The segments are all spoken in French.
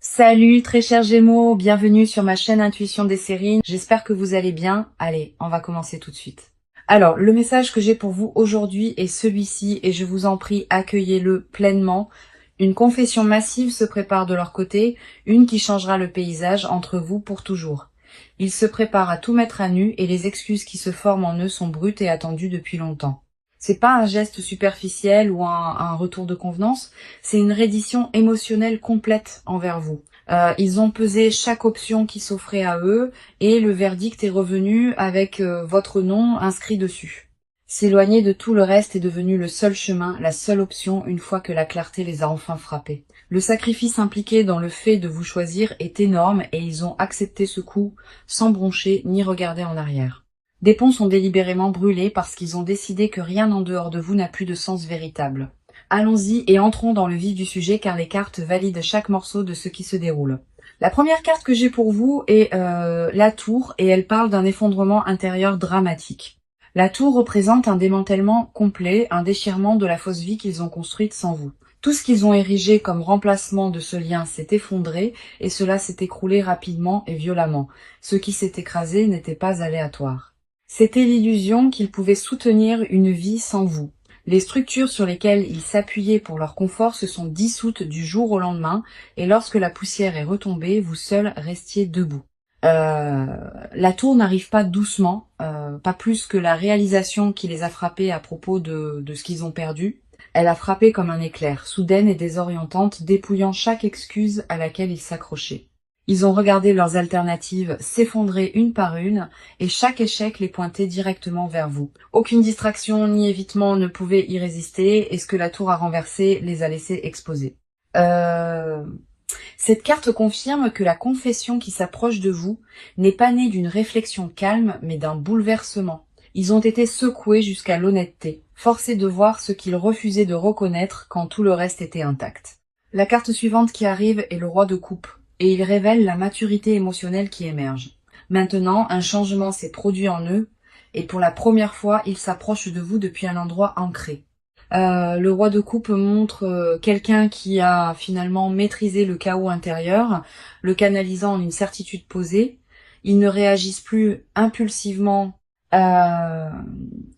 Salut très chers Gémeaux, bienvenue sur ma chaîne Intuition des séries. J'espère que vous allez bien. Allez, on va commencer tout de suite. Alors, le message que j'ai pour vous aujourd'hui est celui-ci et je vous en prie, accueillez-le pleinement. Une confession massive se prépare de leur côté, une qui changera le paysage entre vous pour toujours. Ils se préparent à tout mettre à nu et les excuses qui se forment en eux sont brutes et attendues depuis longtemps. C'est pas un geste superficiel ou un retour de convenance, c'est une reddition émotionnelle complète envers vous. Ils ont pesé chaque option qui s'offrait à eux et le verdict est revenu avec votre nom inscrit dessus. S'éloigner de tout le reste est devenu le seul chemin, la seule option une fois que la clarté les a enfin frappés. Le sacrifice impliqué dans le fait de vous choisir est énorme et ils ont accepté ce coup sans broncher ni regarder en arrière. Des ponts sont délibérément brûlés parce qu'ils ont décidé que rien en dehors de vous n'a plus de sens véritable. Allons-y et entrons dans le vif du sujet car les cartes valident chaque morceau de ce qui se déroule. La première carte que j'ai pour vous est la tour et elle parle d'un effondrement intérieur dramatique. La tour représente un démantèlement complet, un déchirement de la fausse vie qu'ils ont construite sans vous. Tout ce qu'ils ont érigé comme remplacement de ce lien s'est effondré et cela s'est écroulé rapidement et violemment. Ce qui s'est écrasé n'était pas aléatoire. C'était l'illusion qu'ils pouvaient soutenir une vie sans vous. Les structures sur lesquelles ils s'appuyaient pour leur confort se sont dissoutes du jour au lendemain, et lorsque la poussière est retombée, vous seuls restiez debout. La tour n'arrive pas doucement, pas plus que la réalisation qui les a frappés à propos de ce qu'ils ont perdu. Elle a frappé comme un éclair, soudaine et désorientante, dépouillant chaque excuse à laquelle ils s'accrochaient. Ils ont regardé leurs alternatives s'effondrer une par une, et chaque échec les pointait directement vers vous. Aucune distraction ni évitement ne pouvait y résister, et ce que la tour a renversé les a laissés exposés. Cette carte confirme que la confession qui s'approche de vous n'est pas née d'une réflexion calme, mais d'un bouleversement. Ils ont été secoués jusqu'à l'honnêteté, forcés de voir ce qu'ils refusaient de reconnaître quand tout le reste était intact. La carte suivante qui arrive est le roi de coupe. Et il révèle la maturité émotionnelle qui émerge. Maintenant, un changement s'est produit en eux, et pour la première fois, ils s'approchent de vous depuis un endroit ancré. Le roi de coupe montre quelqu'un qui a finalement maîtrisé le chaos intérieur, le canalisant en une certitude posée. Ils ne réagissent plus impulsivement.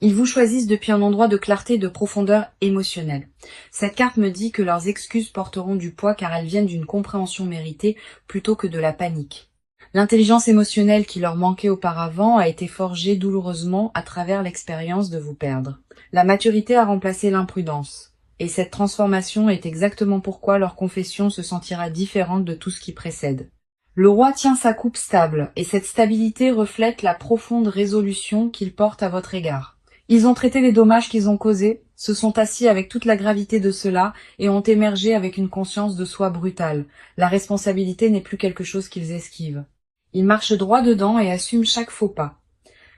Ils vous choisissent depuis un endroit de clarté et de profondeur émotionnelle. Cette carte me dit que leurs excuses porteront du poids car elles viennent d'une compréhension méritée plutôt que de la panique. L'intelligence émotionnelle qui leur manquait auparavant a été forgée douloureusement à travers l'expérience de vous perdre. La maturité a remplacé l'imprudence. Et cette transformation est exactement pourquoi leur confession se sentira différente de tout ce qui précède. Le roi tient sa coupe stable, et cette stabilité reflète la profonde résolution qu'il porte à votre égard. Ils ont traité les dommages qu'ils ont causés, se sont assis avec toute la gravité de cela, et ont émergé avec une conscience de soi brutale. La responsabilité n'est plus quelque chose qu'ils esquivent. Ils marchent droit dedans et assument chaque faux pas.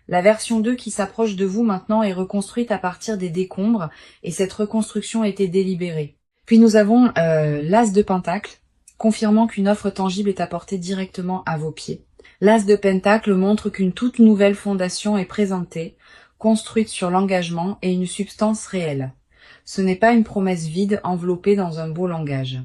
La version 2 qui s'approche de vous maintenant est reconstruite à partir des décombres, et cette reconstruction a été délibérée. Puis nous avons l'As de Pentacle, confirmant qu'une offre tangible est apportée directement à vos pieds. L'As de Pentacle montre qu'une toute nouvelle fondation est présentée, construite sur l'engagement et une substance réelle. Ce n'est pas une promesse vide enveloppée dans un beau langage.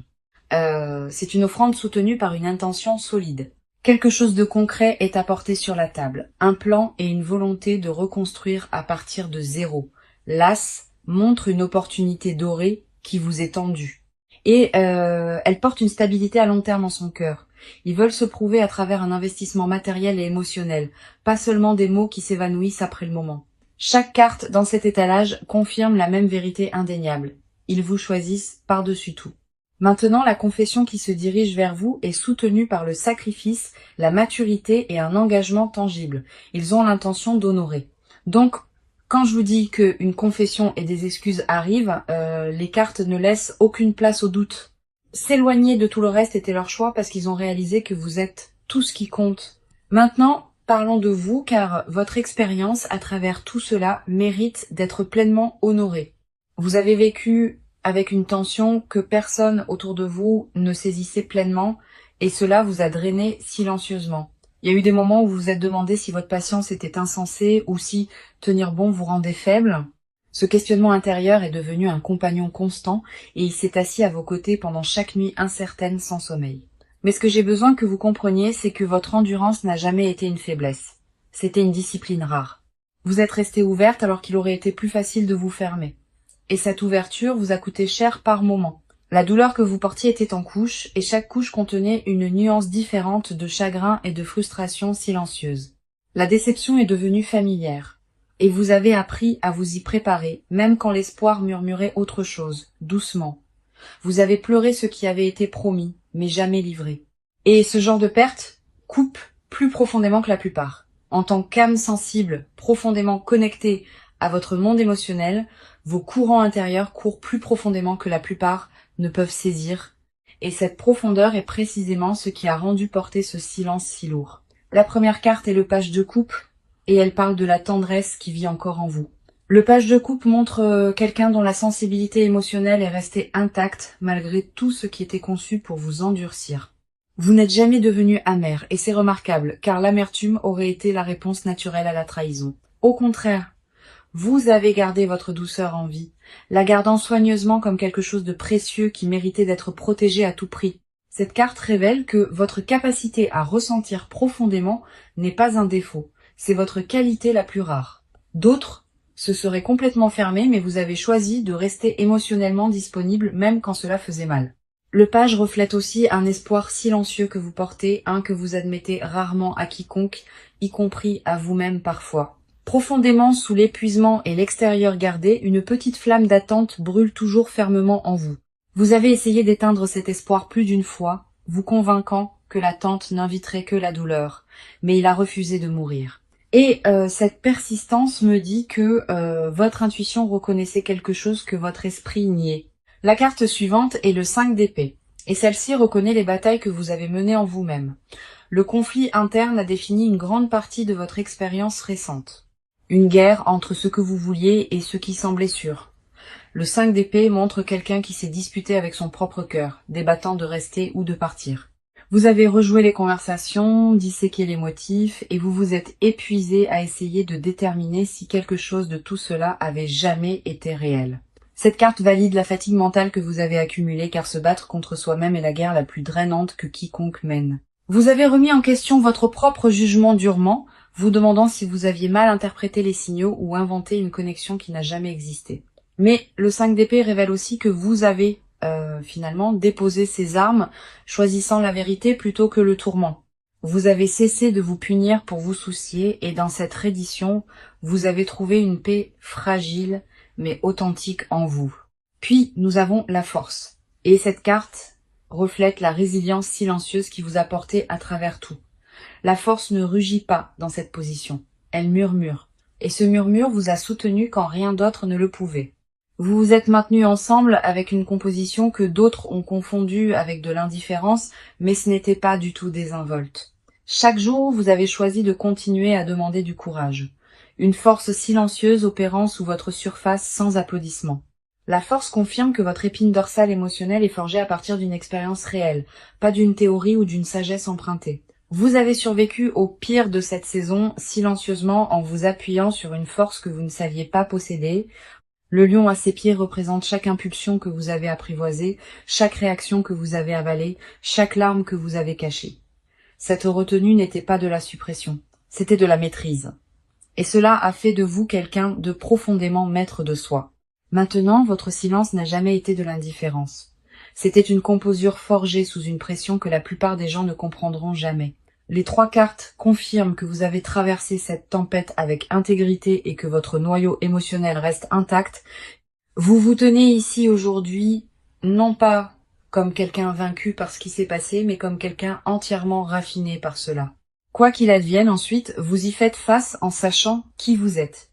C'est une offrande soutenue par une intention solide. Quelque chose de concret est apporté sur la table, un plan et une volonté de reconstruire à partir de zéro. L'As montre une opportunité dorée qui vous est tendue. Et elle porte une stabilité à long terme en son cœur. Ils veulent se prouver à travers un investissement matériel et émotionnel, pas seulement des mots qui s'évanouissent après le moment. Chaque carte dans cet étalage confirme la même vérité indéniable. Ils vous choisissent par-dessus tout. Maintenant, la confession qui se dirige vers vous est soutenue par le sacrifice, la maturité et un engagement tangible. Ils ont l'intention d'honorer. Donc, quand je vous dis qu'une confession et des excuses arrivent, les cartes ne laissent aucune place au doute. S'éloigner de tout le reste était leur choix parce qu'ils ont réalisé que vous êtes tout ce qui compte. Maintenant, parlons de vous car votre expérience à travers tout cela mérite d'être pleinement honorée. Vous avez vécu avec une tension que personne autour de vous ne saisissait pleinement et cela vous a drainé silencieusement. Il y a eu des moments où vous vous êtes demandé si votre patience était insensée ou si tenir bon vous rendait faible. Ce questionnement intérieur est devenu un compagnon constant et il s'est assis à vos côtés pendant chaque nuit incertaine sans sommeil. Mais ce que j'ai besoin que vous compreniez, c'est que votre endurance n'a jamais été une faiblesse. C'était une discipline rare. Vous êtes resté ouverte alors qu'il aurait été plus facile de vous fermer. Et cette ouverture vous a coûté cher par moment. La douleur que vous portiez était en couches, et chaque couche contenait une nuance différente de chagrin et de frustration silencieuse. La déception est devenue familière, et vous avez appris à vous y préparer, même quand l'espoir murmurait autre chose, doucement. Vous avez pleuré ce qui avait été promis, mais jamais livré. Et ce genre de perte coupe plus profondément que la plupart. En tant qu'âme sensible, profondément connectée à votre monde émotionnel, vos courants intérieurs courent plus profondément que la plupart ne peuvent saisir, et cette profondeur est précisément ce qui a rendu porter ce silence si lourd. La première carte est le page de coupe, et elle parle de la tendresse qui vit encore en vous. Le page de coupe montre quelqu'un dont la sensibilité émotionnelle est restée intacte malgré tout ce qui était conçu pour vous endurcir. Vous n'êtes jamais devenu amer, et c'est remarquable, car l'amertume aurait été la réponse naturelle à la trahison. Au contraire, vous avez gardé votre douceur en vie, la gardant soigneusement comme quelque chose de précieux qui méritait d'être protégé à tout prix. Cette carte révèle que votre capacité à ressentir profondément n'est pas un défaut, c'est votre qualité la plus rare. D'autres se seraient complètement fermés, mais vous avez choisi de rester émotionnellement disponible même quand cela faisait mal. Le page reflète aussi un espoir silencieux que vous portez, que vous admettez rarement à quiconque, y compris à vous-même parfois. Profondément sous l'épuisement et l'extérieur gardé, une petite flamme d'attente brûle toujours fermement en vous. Vous avez essayé d'éteindre cet espoir plus d'une fois, vous convainquant que l'attente n'inviterait que la douleur, mais il a refusé de mourir. Et cette persistance me dit que votre intuition reconnaissait quelque chose que votre esprit niait. La carte suivante est le 5 d'épée, et celle-ci reconnaît les batailles que vous avez menées en vous-même. Le conflit interne a défini une grande partie de votre expérience récente. Une guerre entre ce que vous vouliez et ce qui semblait sûr. Le 5 d'épée montre quelqu'un qui s'est disputé avec son propre cœur, débattant de rester ou de partir. Vous avez rejoué les conversations, disséqué les motifs, et vous vous êtes épuisé à essayer de déterminer si quelque chose de tout cela avait jamais été réel. Cette carte valide la fatigue mentale que vous avez accumulée, car se battre contre soi-même est la guerre la plus drainante que quiconque mène. Vous avez remis en question votre propre jugement durement, vous demandant si vous aviez mal interprété les signaux ou inventé une connexion qui n'a jamais existé. Mais le 5 d'épée révèle aussi que vous avez finalement déposé ces armes, choisissant la vérité plutôt que le tourment. Vous avez cessé de vous punir pour vous soucier, et dans cette reddition, vous avez trouvé une paix fragile mais authentique en vous. Puis nous avons la force, et cette carte reflète la résilience silencieuse qui vous a porté à travers tout. La force ne rugit pas dans cette position, elle murmure, et ce murmure vous a soutenu quand rien d'autre ne le pouvait. Vous vous êtes maintenus ensemble avec une composition que d'autres ont confondue avec de l'indifférence, mais ce n'était pas du tout désinvolte. Chaque jour, vous avez choisi de continuer à demander du courage, une force silencieuse opérant sous votre surface sans applaudissements. La force confirme que votre épine dorsale émotionnelle est forgée à partir d'une expérience réelle, pas d'une théorie ou d'une sagesse empruntée. Vous avez survécu au pire de cette saison silencieusement en vous appuyant sur une force que vous ne saviez pas posséder. Le lion à ses pieds représente chaque impulsion que vous avez apprivoisée, chaque réaction que vous avez avalée, chaque larme que vous avez cachée. Cette retenue n'était pas de la suppression, c'était de la maîtrise. Et cela a fait de vous quelqu'un de profondément maître de soi. Maintenant, votre silence n'a jamais été de l'indifférence. C'était une composure forgée sous une pression que la plupart des gens ne comprendront jamais. Les 3 cartes confirment que vous avez traversé cette tempête avec intégrité et que votre noyau émotionnel reste intact. Vous vous tenez ici aujourd'hui, non pas comme quelqu'un vaincu par ce qui s'est passé, mais comme quelqu'un entièrement raffiné par cela. Quoi qu'il advienne ensuite, vous y faites face en sachant qui vous êtes.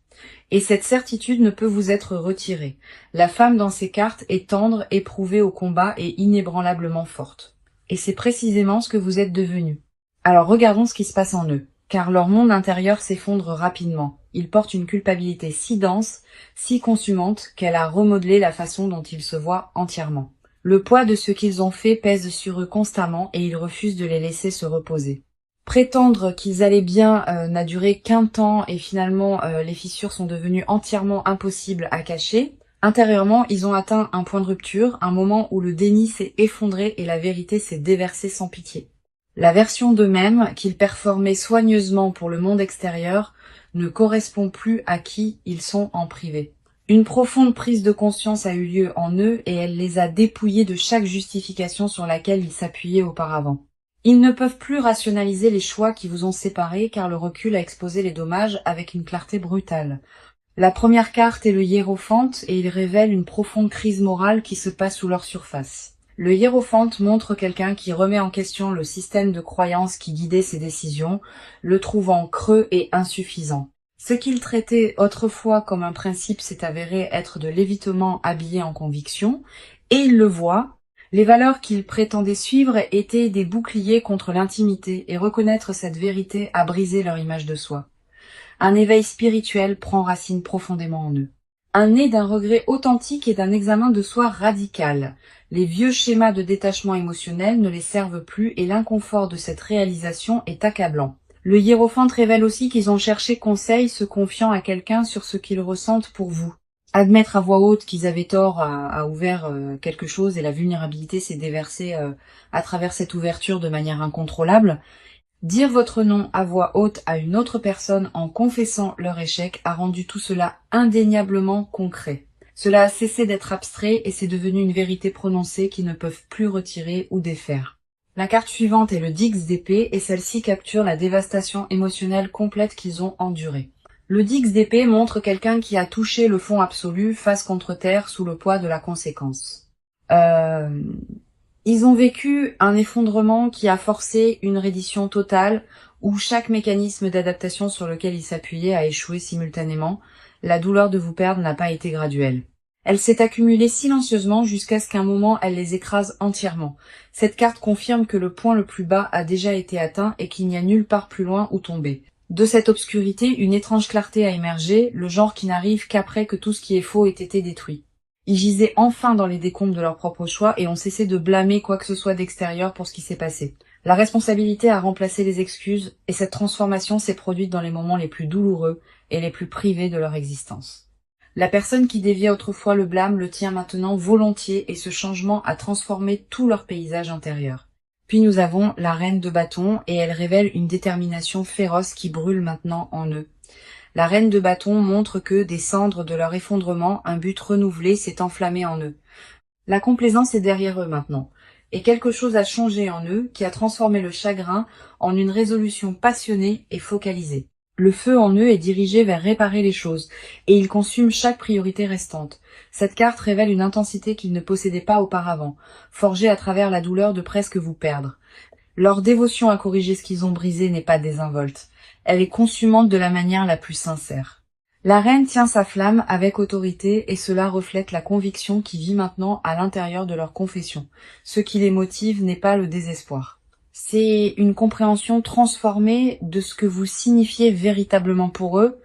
Et cette certitude ne peut vous être retirée. La femme dans ces cartes est tendre, éprouvée au combat et inébranlablement forte. Et c'est précisément ce que vous êtes devenu. Alors regardons ce qui se passe en eux, car leur monde intérieur s'effondre rapidement. Ils portent une culpabilité si dense, si consumante, qu'elle a remodelé la façon dont ils se voient entièrement. Le poids de ce qu'ils ont fait pèse sur eux constamment et ils refusent de les laisser se reposer. Prétendre qu'ils allaient bien n'a duré qu'un temps et finalement les fissures sont devenues entièrement impossibles à cacher. Intérieurement, ils ont atteint un point de rupture, un moment où le déni s'est effondré et la vérité s'est déversée sans pitié. La version d'eux-mêmes, qu'ils performaient soigneusement pour le monde extérieur, ne correspond plus à qui ils sont en privé. Une profonde prise de conscience a eu lieu en eux et elle les a dépouillés de chaque justification sur laquelle ils s'appuyaient auparavant. Ils ne peuvent plus rationaliser les choix qui vous ont séparés car le recul a exposé les dommages avec une clarté brutale. La première carte est le hiérophante et il révèle une profonde crise morale qui se passe sous leur surface. Le hiérophante montre quelqu'un qui remet en question le système de croyances qui guidait ses décisions, le trouvant creux et insuffisant. Ce qu'il traitait autrefois comme un principe s'est avéré être de l'évitement habillé en conviction, et il le voit. Les valeurs qu'il prétendait suivre étaient des boucliers contre l'intimité, et reconnaître cette vérité a brisé leur image de soi. Un éveil spirituel prend racine profondément en eux. Un né d'un regret authentique et d'un examen de soi radical. Les vieux schémas de détachement émotionnel ne les servent plus et l'inconfort de cette réalisation est accablant. Le hiérophante révèle aussi qu'ils ont cherché conseil se confiant à quelqu'un sur ce qu'ils ressentent pour vous. Admettre à voix haute qu'ils avaient tort a ouvert quelque chose et la vulnérabilité s'est déversée à travers cette ouverture de manière incontrôlable. Dire votre nom à voix haute à une autre personne en confessant leur échec a rendu tout cela indéniablement concret. Cela a cessé d'être abstrait et c'est devenu une vérité prononcée qu'ils ne peuvent plus retirer ou défaire. La carte suivante est le Dix d'épée et celle-ci capture la dévastation émotionnelle complète qu'ils ont endurée. Le Dix d'épée montre quelqu'un qui a touché le fond absolu face contre terre sous le poids de la conséquence. Ils ont vécu un effondrement qui a forcé une reddition totale où chaque mécanisme d'adaptation sur lequel ils s'appuyaient a échoué simultanément. La douleur de vous perdre n'a pas été graduelle. Elle s'est accumulée silencieusement jusqu'à ce qu'un moment elle les écrase entièrement. Cette carte confirme que le point le plus bas a déjà été atteint et qu'il n'y a nulle part plus loin où tomber. De cette obscurité, une étrange clarté a émergé, le genre qui n'arrive qu'après que tout ce qui est faux ait été détruit. Ils gisaient enfin dans les décombres de leur propre choix et ont cessé de blâmer quoi que ce soit d'extérieur pour ce qui s'est passé. La responsabilité a remplacé les excuses et cette transformation s'est produite dans les moments les plus douloureux et les plus privés de leur existence. La personne qui déviait autrefois le blâme le tient maintenant volontiers et ce changement a transformé tout leur paysage intérieur. Puis nous avons la reine de bâton et elle révèle une détermination féroce qui brûle maintenant en eux. La reine de bâton montre que, des cendres de leur effondrement, un but renouvelé s'est enflammé en eux. La complaisance est derrière eux maintenant, et quelque chose a changé en eux qui a transformé le chagrin en une résolution passionnée et focalisée. Le feu en eux est dirigé vers réparer les choses, et ils consument chaque priorité restante. Cette carte révèle une intensité qu'ils ne possédaient pas auparavant, forgée à travers la douleur de presque vous perdre. Leur dévotion à corriger ce qu'ils ont brisé n'est pas désinvolte. Elle est consumante de la manière la plus sincère. La reine tient sa flamme avec autorité et cela reflète la conviction qui vit maintenant à l'intérieur de leur confession. Ce qui les motive n'est pas le désespoir. C'est une compréhension transformée de ce que vous signifiez véritablement pour eux.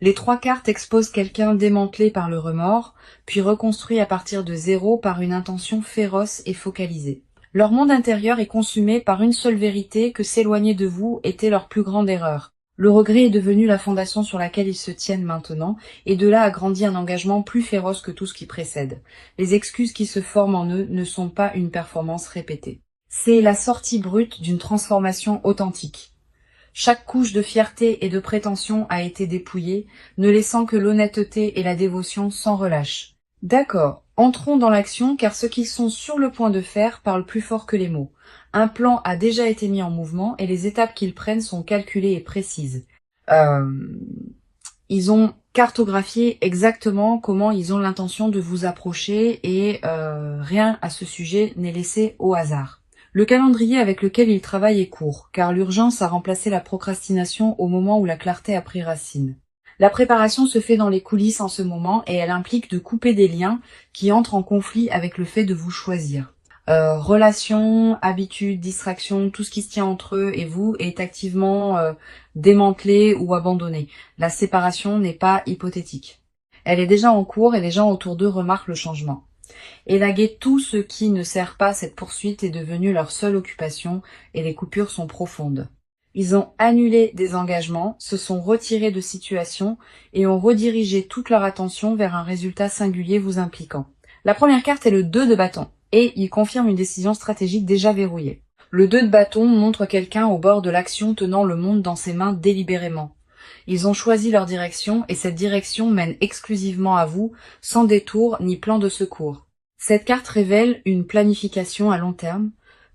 Les trois cartes exposent quelqu'un démantelé par le remords, puis reconstruit à partir de zéro par une intention féroce et focalisée. Leur monde intérieur est consumé par une seule vérité que s'éloigner de vous était leur plus grande erreur. Le regret est devenu la fondation sur laquelle ils se tiennent maintenant, et de là a grandi un engagement plus féroce que tout ce qui précède. Les excuses qui se forment en eux ne sont pas une performance répétée. C'est la sortie brute d'une transformation authentique. Chaque couche de fierté et de prétention a été dépouillée, ne laissant que l'honnêteté et la dévotion sans relâche. D'accord, entrons dans l'action car ce qu'ils sont sur le point de faire parle plus fort que les mots. Un plan a déjà été mis en mouvement et les étapes qu'ils prennent sont calculées et précises. Ils ont cartographié exactement comment ils ont l'intention de vous approcher et rien à ce sujet n'est laissé au hasard. Le calendrier avec lequel ils travaillent est court, car l'urgence a remplacé la procrastination au moment où la clarté a pris racine. La préparation se fait dans les coulisses en ce moment et elle implique de couper des liens qui entrent en conflit avec le fait de vous choisir. Relations, habitudes, distractions, tout ce qui se tient entre eux et vous est activement démantelé ou abandonné. La séparation n'est pas hypothétique. Elle est déjà en cours et les gens autour d'eux remarquent le changement. Élaguer tout ce qui ne sert pas à cette poursuite est devenu leur seule occupation et les coupures sont profondes. Ils ont annulé des engagements, se sont retirés de situations et ont redirigé toute leur attention vers un résultat singulier vous impliquant. La première carte est le 2 de bâton et il confirme une décision stratégique déjà verrouillée. Le 2 de bâton montre quelqu'un au bord de l'action tenant le monde dans ses mains délibérément. Ils ont choisi leur direction et cette direction mène exclusivement à vous, sans détour ni plan de secours. Cette carte révèle une planification à long terme,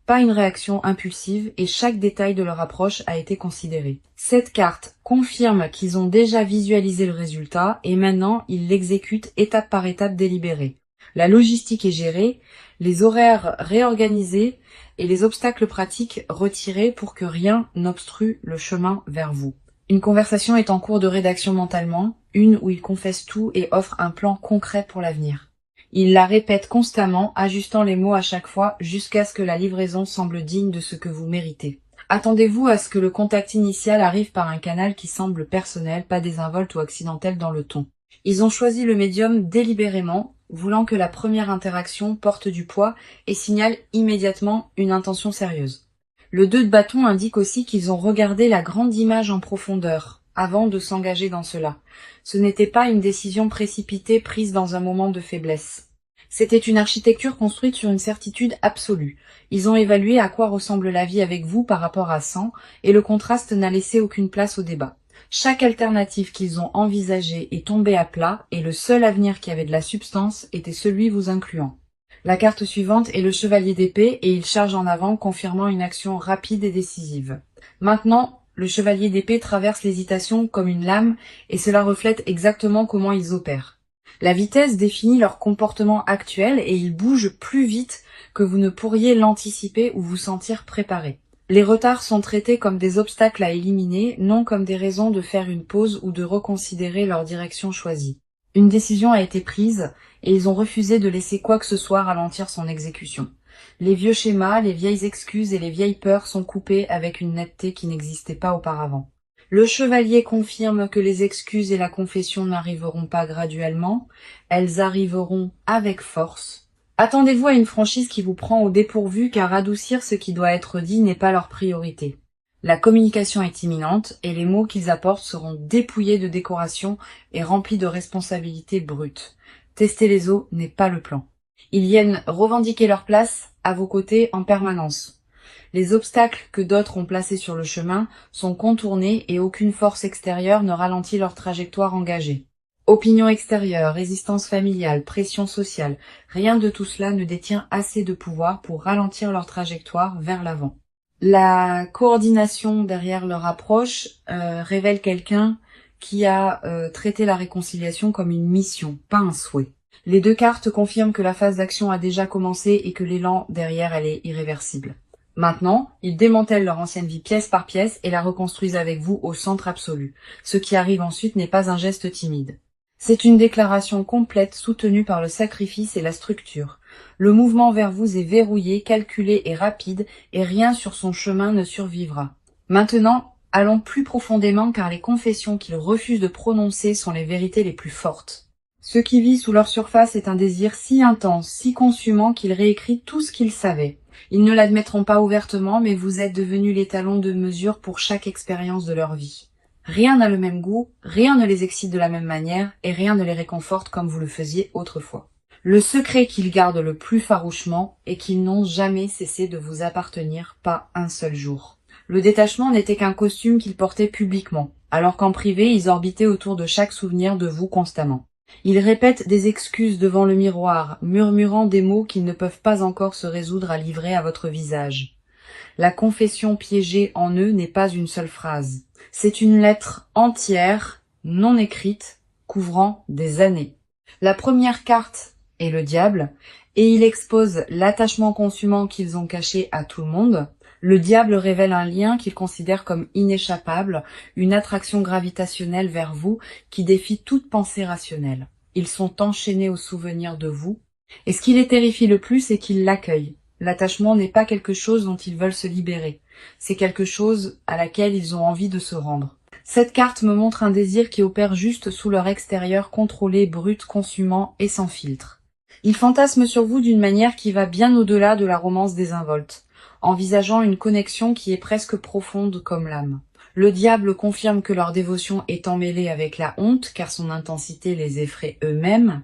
pas une réaction impulsive et chaque détail de leur approche a été considéré. Cette carte confirme qu'ils ont déjà visualisé le résultat et maintenant ils l'exécutent étape par étape délibérée. La logistique est gérée, les horaires réorganisés et les obstacles pratiques retirés pour que rien n'obstrue le chemin vers vous. Une conversation est en cours de rédaction mentalement, une où ils confessent tout et offrent un plan concret pour l'avenir. Ils la répètent constamment, ajustant les mots à chaque fois jusqu'à ce que la livraison semble digne de ce que vous méritez. Attendez-vous à ce que le contact initial arrive par un canal qui semble personnel, pas désinvolte ou accidentel dans le ton. Ils ont choisi le médium délibérément, voulant que la première interaction porte du poids et signale immédiatement une intention sérieuse. Le 2 de bâton indique aussi qu'ils ont regardé la grande image en profondeur, avant de s'engager dans cela. Ce n'était pas une décision précipitée prise dans un moment de faiblesse. C'était une architecture construite sur une certitude absolue. Ils ont évalué à quoi ressemble la vie avec vous par rapport à 100, et le contraste n'a laissé aucune place au débat. Chaque alternative qu'ils ont envisagée est tombée à plat, et le seul avenir qui avait de la substance était celui vous incluant. La carte suivante est le chevalier d'épée et il charge en avant, confirmant une action rapide et décisive. Maintenant, le chevalier d'épée traverse l'hésitation comme une lame et cela reflète exactement comment ils opèrent. La vitesse définit leur comportement actuel et ils bougent plus vite que vous ne pourriez l'anticiper ou vous sentir préparé. Les retards sont traités comme des obstacles à éliminer, non comme des raisons de faire une pause ou de reconsidérer leur direction choisie. Une décision a été prise et ils ont refusé de laisser quoi que ce soit ralentir son exécution. Les vieux schémas, les vieilles excuses et les vieilles peurs sont coupés avec une netteté qui n'existait pas auparavant. Le chevalier confirme que les excuses et la confession n'arriveront pas graduellement, elles arriveront avec force. Attendez-vous à une franchise qui vous prend au dépourvu car adoucir ce qui doit être dit n'est pas leur priorité. La communication est imminente et les mots qu'ils apportent seront dépouillés de décoration et remplis de responsabilités brutes. Tester les eaux n'est pas le plan. Ils viennent revendiquer leur place à vos côtés en permanence. Les obstacles que d'autres ont placés sur le chemin sont contournés et aucune force extérieure ne ralentit leur trajectoire engagée. Opinion extérieure, résistance familiale, pression sociale, rien de tout cela ne détient assez de pouvoir pour ralentir leur trajectoire vers l'avant. La coordination derrière leur approche révèle quelqu'un qui a traité la réconciliation comme une mission, pas un souhait. Les deux cartes confirment que la phase d'action a déjà commencé et que l'élan derrière elle est irréversible. Maintenant, ils démantèlent leur ancienne vie pièce par pièce et la reconstruisent avec vous au centre absolu. Ce qui arrive ensuite n'est pas un geste timide. C'est une déclaration complète soutenue par le sacrifice et la structure. Le mouvement vers vous est verrouillé, calculé et rapide, et rien sur son chemin ne survivra. Maintenant, allons plus profondément car les confessions qu'ils refusent de prononcer sont les vérités les plus fortes. Ce qui vit sous leur surface est un désir si intense, si consumant qu'ils réécrivent tout ce qu'ils savaient. Ils ne l'admettront pas ouvertement, mais vous êtes devenus l'étalon de mesure pour chaque expérience de leur vie. Rien n'a le même goût, rien ne les excite de la même manière, et rien ne les réconforte comme vous le faisiez autrefois. Le secret qu'ils gardent le plus farouchement est qu'ils n'ont jamais cessé de vous appartenir, pas un seul jour. Le détachement n'était qu'un costume qu'ils portaient publiquement, alors qu'en privé ils orbitaient autour de chaque souvenir de vous constamment. Ils répètent des excuses devant le miroir, murmurant des mots qu'ils ne peuvent pas encore se résoudre à livrer à votre visage. La confession piégée en eux n'est pas une seule phrase. C'est une lettre entière, non écrite, couvrant des années. La première carte est le diable, et il expose l'attachement consumant qu'ils ont caché à tout le monde. Le diable révèle un lien qu'ils considèrent comme inéchappable, une attraction gravitationnelle vers vous qui défie toute pensée rationnelle. Ils sont enchaînés au souvenir de vous, et ce qui les terrifie le plus, c'est qu'ils l'accueillent. L'attachement n'est pas quelque chose dont ils veulent se libérer, c'est quelque chose à laquelle ils ont envie de se rendre. Cette carte me montre un désir qui opère juste sous leur extérieur contrôlé, brut, consumant et sans filtre. Ils fantasment sur vous d'une manière qui va bien au-delà de la romance désinvolte. envisageant une connexion qui est presque profonde comme l'âme. Le diable confirme que leur dévotion est emmêlée avec la honte, car son intensité les effraie eux-mêmes.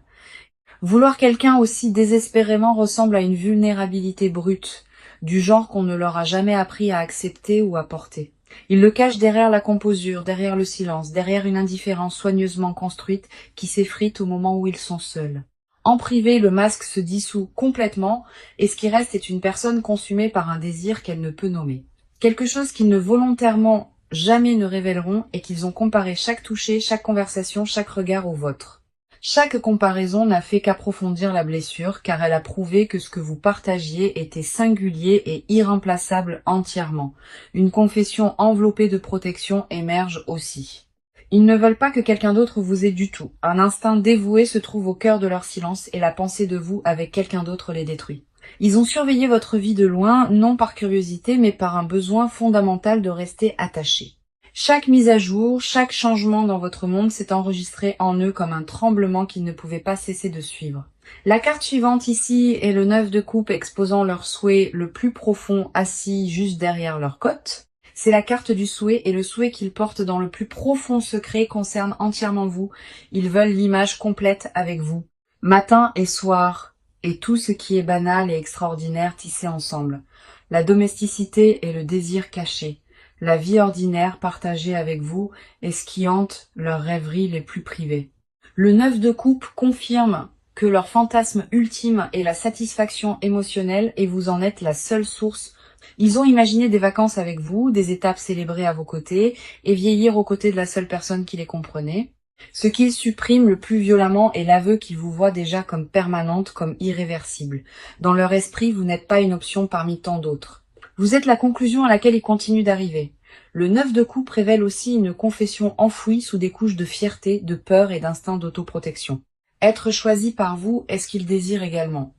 Vouloir quelqu'un aussi désespérément ressemble à une vulnérabilité brute, du genre qu'on ne leur a jamais appris à accepter ou à porter. Ils le cachent derrière la composure, derrière le silence, derrière une indifférence soigneusement construite qui s'effrite au moment où ils sont seuls. En privé, le masque se dissout complètement et ce qui reste est une personne consumée par un désir qu'elle ne peut nommer. Quelque chose qu'ils ne volontairement jamais ne révéleront et qu'ils ont comparé chaque toucher, chaque conversation, chaque regard au vôtre. Chaque comparaison n'a fait qu'approfondir la blessure, car elle a prouvé que ce que vous partagiez était singulier et irremplaçable entièrement. Une confession enveloppée de protection émerge aussi. Ils ne veulent pas que quelqu'un d'autre vous ait du tout. Un instinct dévoué se trouve au cœur de leur silence et la pensée de vous avec quelqu'un d'autre les détruit. Ils ont surveillé votre vie de loin, non par curiosité, mais par un besoin fondamental de rester attachés. Chaque mise à jour, chaque changement dans votre monde s'est enregistré en eux comme un tremblement qu'ils ne pouvaient pas cesser de suivre. La carte suivante ici est le 9 de coupe exposant leur souhait le plus profond assis juste derrière leur côte. C'est la carte du souhait et le souhait qu'ils portent dans le plus profond secret concerne entièrement vous. Ils veulent l'image complète avec vous. Matin et soir, et tout ce qui est banal et extraordinaire tissé ensemble. La domesticité et le désir caché. La vie ordinaire partagée avec vous est ce qui hante leurs rêveries les plus privées. Le 9 de coupe confirme que leur fantasme ultime est la satisfaction émotionnelle et vous en êtes la seule source. Ils ont imaginé des vacances avec vous, des étapes célébrées à vos côtés et vieillir aux côtés de la seule personne qui les comprenait. Ce qu'ils suppriment le plus violemment est l'aveu qu'ils vous voient déjà comme permanente, comme irréversible. Dans leur esprit, vous n'êtes pas une option parmi tant d'autres. Vous êtes la conclusion à laquelle ils continuent d'arriver. Le 9 de coupe révèle aussi une confession enfouie sous des couches de fierté, de peur et d'instinct d'autoprotection. Être choisi par vous est ce qu'ils désirent également.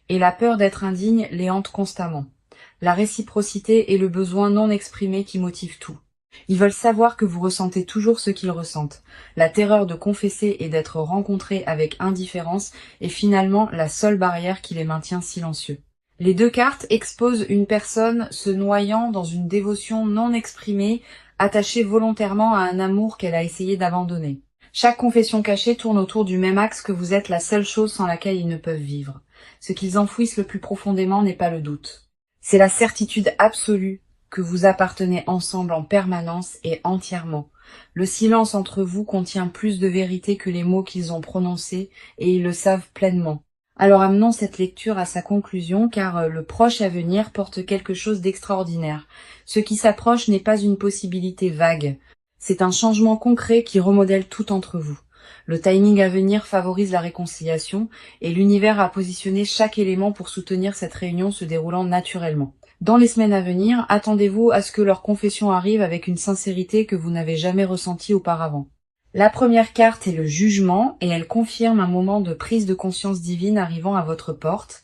Et la peur d'être indigne les hante constamment. La réciprocité est le besoin non exprimé qui motive tout. Ils veulent savoir que vous ressentez toujours ce qu'ils ressentent. La terreur de confesser et d'être rencontrés avec indifférence est finalement la seule barrière qui les maintient silencieux. Les deux cartes exposent une personne se noyant dans une dévotion non exprimée, attachée volontairement à un amour qu'elle a essayé d'abandonner. Chaque confession cachée tourne autour du même axe que vous êtes la seule chose sans laquelle ils ne peuvent vivre. Ce qu'ils enfouissent le plus profondément n'est pas le doute. C'est la certitude absolue que vous appartenez ensemble en permanence et entièrement. Le silence entre vous contient plus de vérité que les mots qu'ils ont prononcés et ils le savent pleinement. Alors amenons cette lecture à sa conclusion car le proche avenir porte quelque chose d'extraordinaire. Ce qui s'approche n'est pas une possibilité vague. C'est un changement concret qui remodèle tout entre vous. Le timing à venir favorise la réconciliation et l'univers a positionné chaque élément pour soutenir cette réunion se déroulant naturellement. Dans les semaines à venir, attendez-vous à ce que leur confession arrive avec une sincérité que vous n'avez jamais ressentie auparavant. La première carte est le jugement et elle confirme un moment de prise de conscience divine arrivant à votre porte.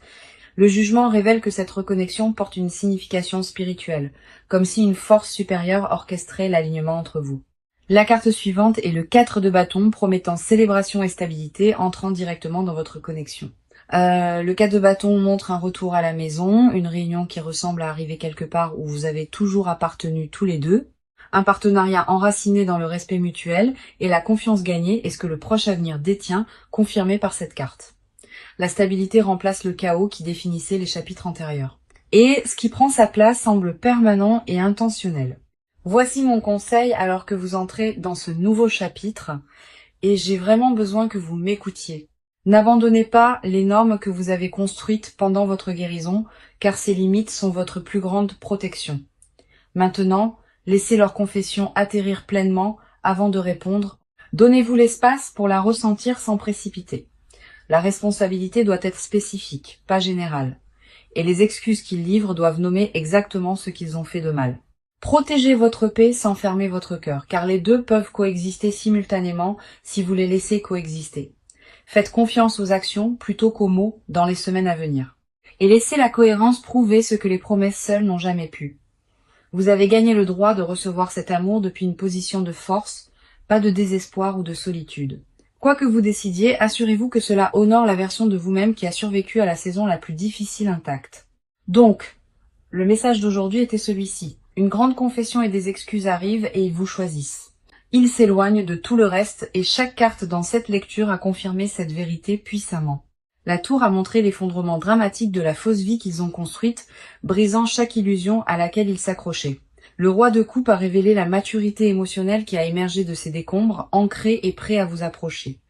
Le jugement révèle que cette reconnexion porte une signification spirituelle, comme si une force supérieure orchestrait l'alignement entre vous. La carte suivante est le 4 de bâton promettant célébration et stabilité entrant directement dans votre connexion. Le 4 de bâton montre un retour à la maison, une réunion qui ressemble à arriver quelque part où vous avez toujours appartenu tous les deux. Un partenariat enraciné dans le respect mutuel et la confiance gagnée est ce que le proche avenir détient, confirmé par cette carte. La stabilité remplace le chaos qui définissait les chapitres antérieurs. Et ce qui prend sa place semble permanent et intentionnel. Voici mon conseil alors que vous entrez dans ce nouveau chapitre et j'ai vraiment besoin que vous m'écoutiez. N'abandonnez pas les normes que vous avez construites pendant votre guérison car ces limites sont votre plus grande protection. Maintenant, laissez leur confession atterrir pleinement avant de répondre. Donnez-vous l'espace pour la ressentir sans précipiter. La responsabilité doit être spécifique, pas générale. Et les excuses qu'ils livrent doivent nommer exactement ce qu'ils ont fait de mal. Protégez votre paix sans fermer votre cœur, car les deux peuvent coexister simultanément si vous les laissez coexister. Faites confiance aux actions plutôt qu'aux mots dans les semaines à venir. Et laissez la cohérence prouver ce que les promesses seules n'ont jamais pu. Vous avez gagné le droit de recevoir cet amour depuis une position de force, pas de désespoir ou de solitude. Quoi que vous décidiez, assurez-vous que cela honore la version de vous-même qui a survécu à la saison la plus difficile intacte. Donc, Le message d'aujourd'hui était celui-ci. Une grande confession et des excuses arrivent et ils vous choisissent. Ils s'éloignent de tout le reste et chaque carte dans cette lecture a confirmé cette vérité puissamment. La tour a montré l'effondrement dramatique de la fausse vie qu'ils ont construite, brisant chaque illusion à laquelle ils s'accrochaient. Le roi de coupe a révélé la maturité émotionnelle qui a émergé de ces décombres, ancré et prêt à vous approcher.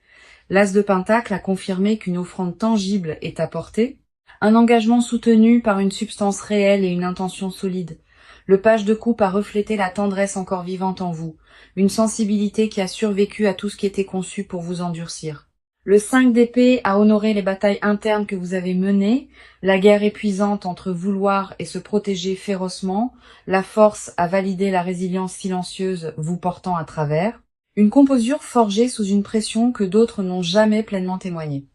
L'as de pentacle a confirmé qu'une offrande tangible est apportée, un engagement soutenu par une substance réelle et une intention solide. Le page de coupe a reflété la tendresse encore vivante en vous, une sensibilité qui a survécu à tout ce qui était conçu pour vous endurcir. Le 5 d'épée a honoré les batailles internes que vous avez menées, la guerre épuisante entre vouloir et se protéger férocement, la force a validé la résilience silencieuse vous portant à travers, une composure forgée sous une pression que d'autres n'ont jamais pleinement témoignée.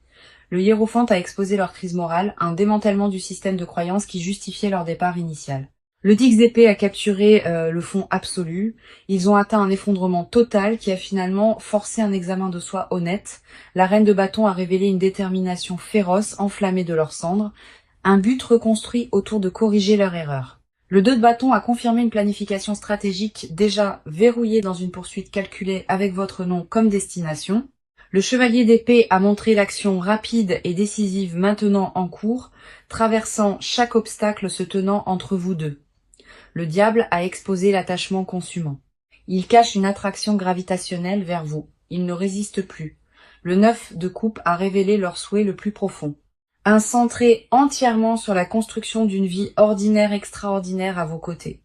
Le hiérophante a exposé leur crise morale, un démantèlement du système de croyances qui justifiait leur départ initial. Le 10 d'épée a capturé le fond absolu. Ils ont atteint un effondrement total qui a finalement forcé un examen de soi honnête. La reine de bâton a révélé une détermination féroce, enflammée de leurs cendres, un but reconstruit autour de corriger leur erreur. Le 2 de bâton a confirmé une planification stratégique déjà verrouillée dans une poursuite calculée avec votre nom comme destination. Le chevalier d'épée a montré l'action rapide et décisive maintenant en cours, traversant chaque obstacle se tenant entre vous deux. Le diable a exposé l'attachement consumant. Il cache une attraction gravitationnelle vers vous. Il ne résiste plus. Le 9 de coupe a révélé leur souhait le plus profond. Un centré entièrement sur la construction d'une vie ordinaire extraordinaire à vos côtés.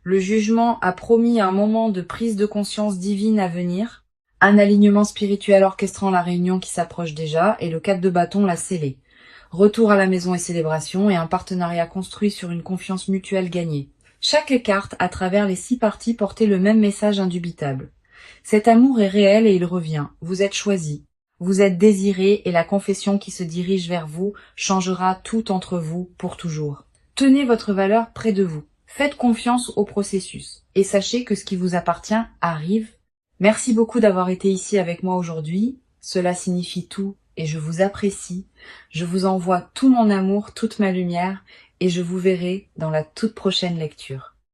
Le jugement a promis un moment de prise de conscience divine à venir, un alignement spirituel orchestrant la réunion qui s'approche déjà, et le 4 de bâton l'a scellé. Retour à la maison et célébration, et un partenariat construit sur une confiance mutuelle gagnée. Chaque carte, à travers les 6 parties, portait le même message indubitable. Cet amour est réel et il revient. Vous êtes choisi. Vous êtes désiré et la confession qui se dirige vers vous changera tout entre vous pour toujours. Tenez votre valeur près de vous. Faites confiance au processus. Et sachez que ce qui vous appartient arrive. Merci beaucoup d'avoir été ici avec moi aujourd'hui. Cela signifie tout et je vous apprécie. Je vous envoie tout mon amour, toute ma lumière et je vous verrai dans la toute prochaine lecture.